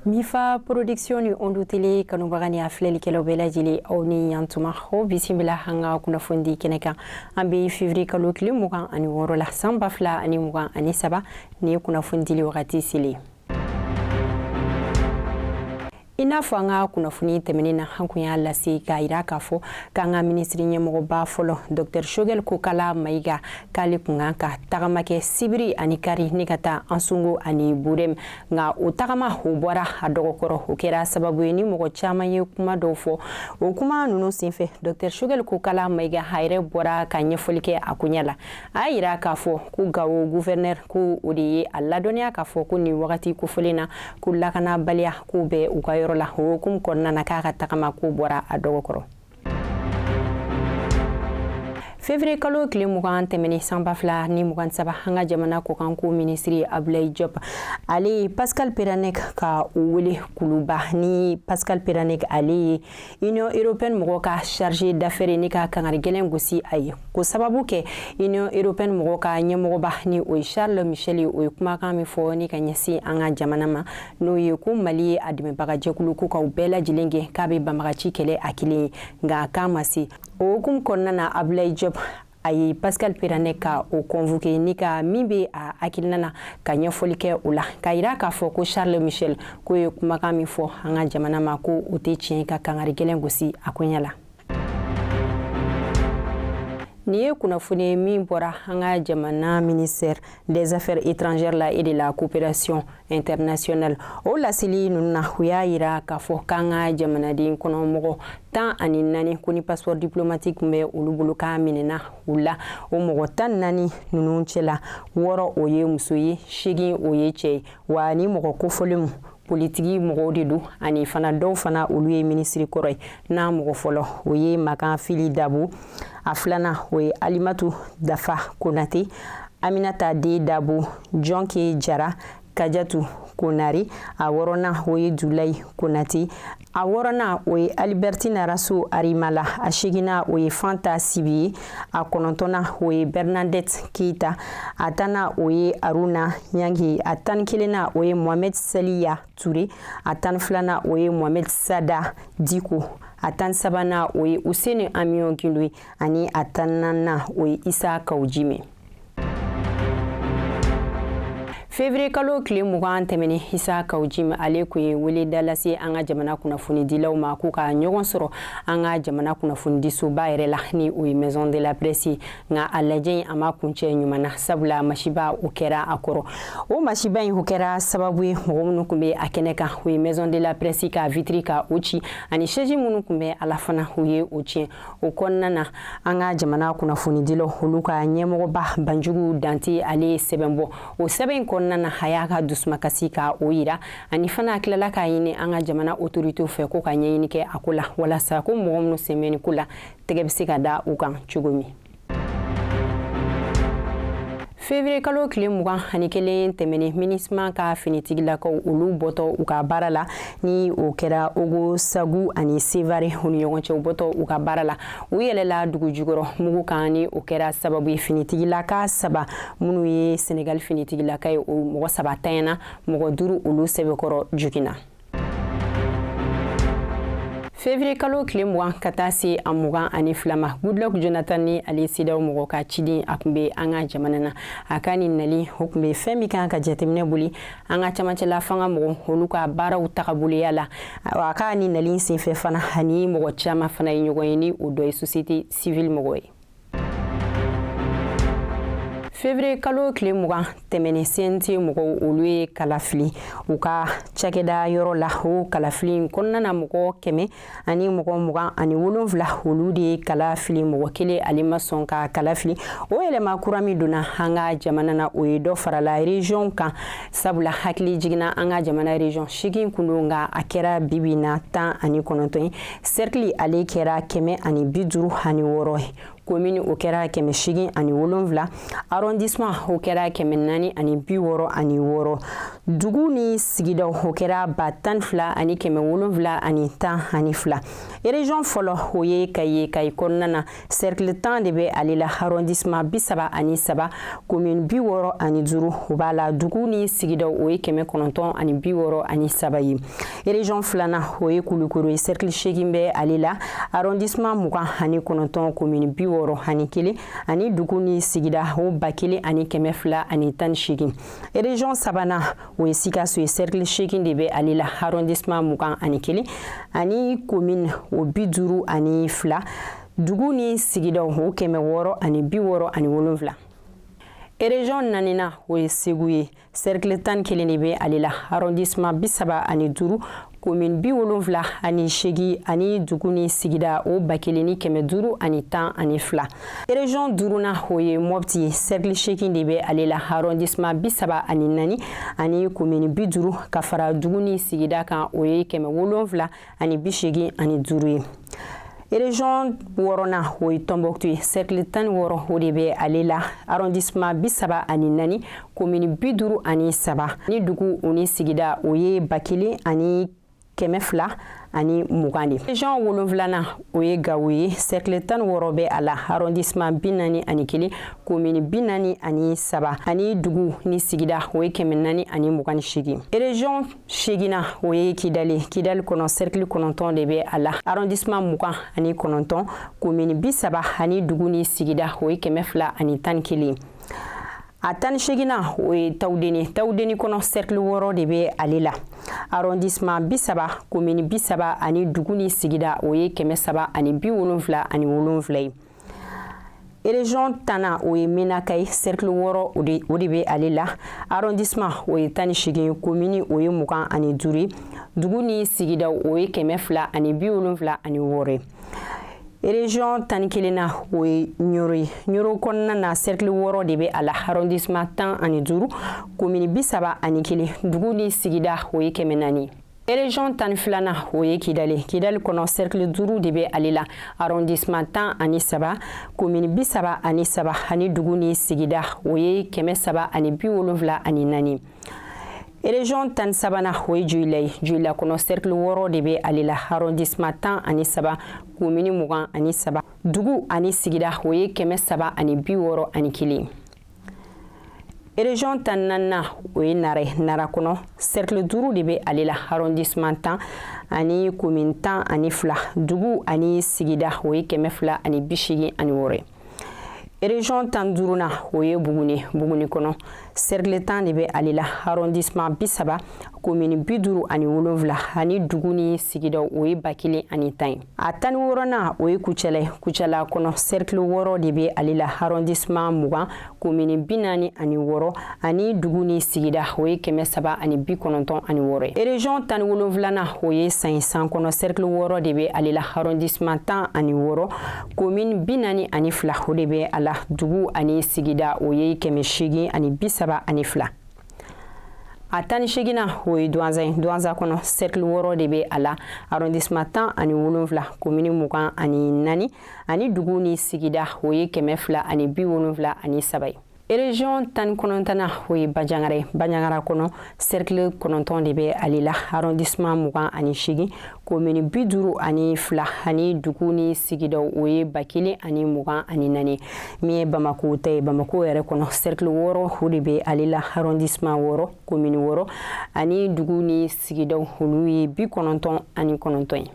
Mifa production ni ondu tele kanubagani afleli kelo bela jili awni yantuma ho bisimila hanga kuna fundi keneka ambi fivri kalo kilimuka ani woro la samba fla ani muka ani saba ni kuna fundi li wakati sili inafu anga kuna funi temenina hankunya lasi ka iraka fo kanga ministri nyemgo ba folo Dr. Shogel Kukala Maiga kali kungaka tagamake sibiri ani kari nikata ansungu ani burem nga utagama hubora adogokoro ukera sababu ni mogo chama ye kuma dofo ukuma nunu sinfe Dr. Shogel Kukala Maiga haire bora kanye folike akunyala aira ka fo ku gawo gouverneur ku udi alla donia ka fo ku ni wakati ku folina ku lakana balia ku be ukayo la hukum konna nakaka takama kubora adogokoro Février kalo kile mugan temeni samba fla ni mugan saba hanga jamana ko kanku ministry Ablaye Diop ali Pascal Peranek ka wuli kuluba ni Pascal Peranek ali Union Européenne mugo ka chargé d'affaires ni ka kangar gelen gosi ay ko sababu ke Union Européenne mugo ka nyemugo ba ni o Charles Michel o kuma kan mi fo ni kanyasi anga jamana ma no yiku Mali adime bagaje kuluku ka ubela jilenge kabe bamagachi kele akili nga kamasi o kum konna na Ablaye Diop ay Pascal Piraneka o convoqué nika mimbe a akilnana ka nyafolike ula kaira ka fo ko Charles Michel ko kumakami fo hanga jamana ma ko utechien ka kangari gelen gosi akunyala Niye kuna fune min bora hanga jamana ministère des affaires étrangères la et de la coopération internationale o la sili nuna huya ira ka fo kanga jamana din kono mogo tan ani nani kuni passeport diplomatique me ulubulu ka minena ula o mogo tan nani nunu chela woro oye musoyi shigi oye che wani mogo ko folum politiki mogo dedu ani fana do fana uluye ministre koroy na mogo folo oye makan fili dabu aflana we Alimatu Dafa Konate Aminata De Dabu Jonke Jara Kajatu Konari aworona we Julai Konate aworona we Albertina Rasu Arimala ashigina we Fanta Sibi akonontona we Bernadette Keita atana we Aruna Nyangi atan kilena we Mohamed Salia Touré atan flana we Mohamed Sada Diko atan sabana we Useni Amion Kindui ani atanana we Isa Kaujime Février kalo kile mugan temeni Isa Kaujime ale kuye wele dalasi anga jamana kuna funi dilaw ma ku ka nyogon soro anga jamana kuna funi disu bayre la ni we maison de la presse nga alajen ama kunche nyumana sabula mashiba ukera akoro o mashiba ukera sababu mugunu kumbe akeneka we maison de la presse ka vitrika uchi ani sheji munu kumbe alafana huye uchi ukonnana anga jamana kuna funi dilo huluka nyemo ba banjugu danti ale sebembo o seben nana hayaka dusmakasi ka oira ani fana akilala ka yini anga jamana autorité fe ko ka nyini ke akula wala sa ko momno semeni kula tegebsi ka da ukan chugomi Février kalo kile mugan hani kelen temeni minisma ka finitigila ko ulu boto uka barala ni okera ogo sagu ani sevare hunu yonche boto uka barala uyelela dugu jugoro mugu kani okera sababu finitigila ka saba munu ye Senegal finitigila ka mugo sabatena mugo duru ulu sebekoro jukina Février kalo kile mugan katasi amugan ani flama Goodluck Jonathan ni ali sidaw mugo ka chidi akumbe anga jamanana akani nali hukumbe femi kan ka jatemne buli anga chamachela fanga mugo holuka bara utakabuli yala akani nali sinfe fana hani mugo chama fana yinyogo yini udoy société civile mugo Février kalo kile mugan temeni senti mugo ulue kalafili uka chakeda yoro la ho kalafili konnana mugo keme ani mugo mugan ani wolonvla ulude kalafili mugo kele alima sonka kalafili o elema kurami duna hanga jamana na oedo farala region kan sabula hakli jigina anga jamana region shigin kununga akera bibina tan ani kononto cercle ale kera keme ani biduru hani woro commune o kɛra 87 arrondissement o kɛra 466 dugu ni sigidaw o kɛra 12712 région fɔlɔ o ye Kayi kɔnɔna na cercle 10 de bɛ ale la arrondissement 33 commune 65 o b'a la dugu ni sigidaw o ye 963 ye région filanan o ye Kulukoro ye cercle 8 bɛ ale la arrondissement 29 commune 61 ani dugu ni sigida o 1218 région sabanan o ye Sikaso ye cercle 8 de bɛ ale la arrondissement 21 ani commune o 52 dugu ni sigidaw o 667 région nanina o ye Segu ye cercle 11 de bɛ ale la arrondissement 35 commune 78 ani dugu ni sigida o 1512 région duruna o ye Mopti ye cercle 8 de bɛ ale la arrondissement 34 ani commune 50 ka fara dugu ni sigida kan o ye 785 ye région wɔɔrɔnan o ye Tombouctou ye cercle 16 o de bɛ ale la arrondissement 34 commune 53 ni dugu o ni sigida o ye 1000 ani 220 région wolonfilanan o ye Gawo ye cercle 16 bɛ a la arrondissement 41 commune 43 ani dugu ni sigida o ye 428 région seginnan o ye Kidali kɔnɔ cercle 9 de bɛ a la arrondissement 29 commune 30 ani dugu ni sigida o ye 211 a 18nan o ye Tawudeni kɔnɔ cercle 6 de bɛ ale la arrondissement 30 commune 30 ani dugu ni sigida o ye 377 ye région tana o ye Menakayi cercle 6 o de bɛ ale la arrondissement o ye 18 commune o ye 25 dugu ni sigida o ye 276 région 11 o ye Ɲoro kɔnɔna na cercle 6 de bɛ a la arrondissement 15 commune 31 dugu ni sigida o ye 400 région 12nan o ye Kidali kɔnɔ cercle 5 de bɛ ale la arrondissement 13 commune 33 ani dugu ni sigida o ye 374 région 13nan o ye Joyila kɔnɔ cercle 6 de bɛ ale la arrondissement 13 commune 23 dugu ani sigida o ye 361 région 14nan o ye Nara kɔnɔ cercle 5 de bɛ ale la arrondissement 10 ani commune 12 dugu ani sigida o ye 286 région 15nan o ye Buguni kɔnɔ cercle 10 de bɛ ale la arrondissement 30 commune 57 ani dugu ni sigida o ye 1010 a 16nan o ye Kucala kɔnɔ cercle 6 de bɛ ale la arrondissement 20 commune 46 ani dugu ni sigida o ye 396 région 17nan o ye Saint kɔnɔ cercle 6 de bɛ ale la arrondissement 16 commune 42 o de bɛ a la dugu ani sigida o ye 872 a 18nan o ye Douanza kɔnɔ cercle 6 de bɛ a la arrondissement 17 commune 24 ani dugu ni sigida o ye 273 ye région 19nan o ye Bandiagara kɔnɔ cercle 9 de bɛ ale la arrondissement 28 commune 52 ani dugu ni sigida o ye 1024 min ye Bamako ta ye Bamako yɛrɛ kɔnɔ cercle 6 o de bɛ ale la arrondissement 6 commune 6 ani dugu ni sigida olu ye 99 ye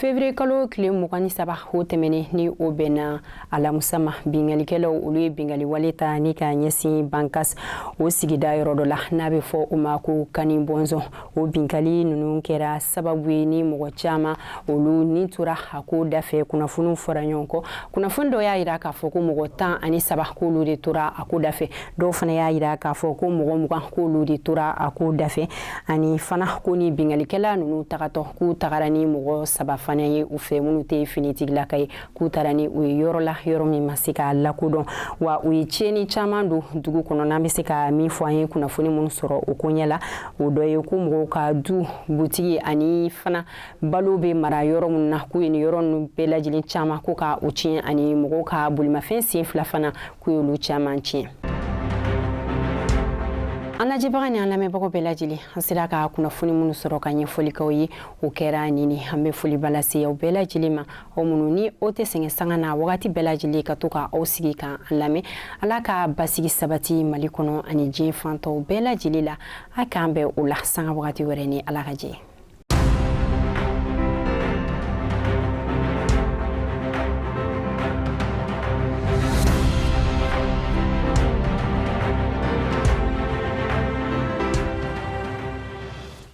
février kalo tile 23 o tɛmɛnen ni o bɛnna alamusa ma bingalikɛlaw olu ye bingali wale ta ni ka ɲɛsin Bankas o sigida yɔrɔ dɔ la n'a bɛ fɔ o ma ko Kani Bɔnzɔn o binkali ninnu kɛra sababu ye ni mɔgɔ caman olu ni tora a ko dafɛ kunnafoniw fɔra ɲɔgɔn kɔ kunnafoni dɔ y'a jira k'a fɔ ko mɔgɔ 13 k'olu de tora a ko dafɛ dɔw fana y'a jira k'a fɔ ko mɔgɔ 20 k'olu de tora a ko dafɛ ani fana ko ni bingalikɛla ninnu tagatɔ k'u tagara ni mɔgɔ 3 fana ye u fɛ minnu tɛ finitigilaka ye k'u taara ni u ye yɔrɔ la yɔrɔ min ma se k'a lakodɔn wa u ye tiɲɛni caman don dugu kɔnɔ n'an bɛ se ka min fɔ an ye kunnafoni minnu sɔrɔ o ko ɲɛ la o dɔ ye ko mɔgɔw ka du butigi ani fana balo bɛ mara yɔrɔ minnu na k'u ye ni yɔrɔ ninnu bɛɛ lajɛlen caman ko ka u tiɲɛ ani mɔgɔw ka bolimafɛn sen fila fana k'u y'olu caman tiɲɛ. An lajɛbaga ni an lamɛnbagaw bɛɛ lajɛlen an sera ka kunnafoni minnu sɔrɔ ka ɲɛfɔlikaw ye o kɛra nin an bɛ foli lase aw bɛɛ lajɛlen ma aw minnu ni aw tɛ sɛgɛn sanga na wagati bɛɛ lajɛlen ka to ka aw sigi ka an lamɛn Ala ka basigi sabati Mali kɔnɔ ani diɲɛ fantanw bɛɛ lajɛlen la a k'an bɛn o la sanga wagati wɛrɛ ni Ala ka jɛ.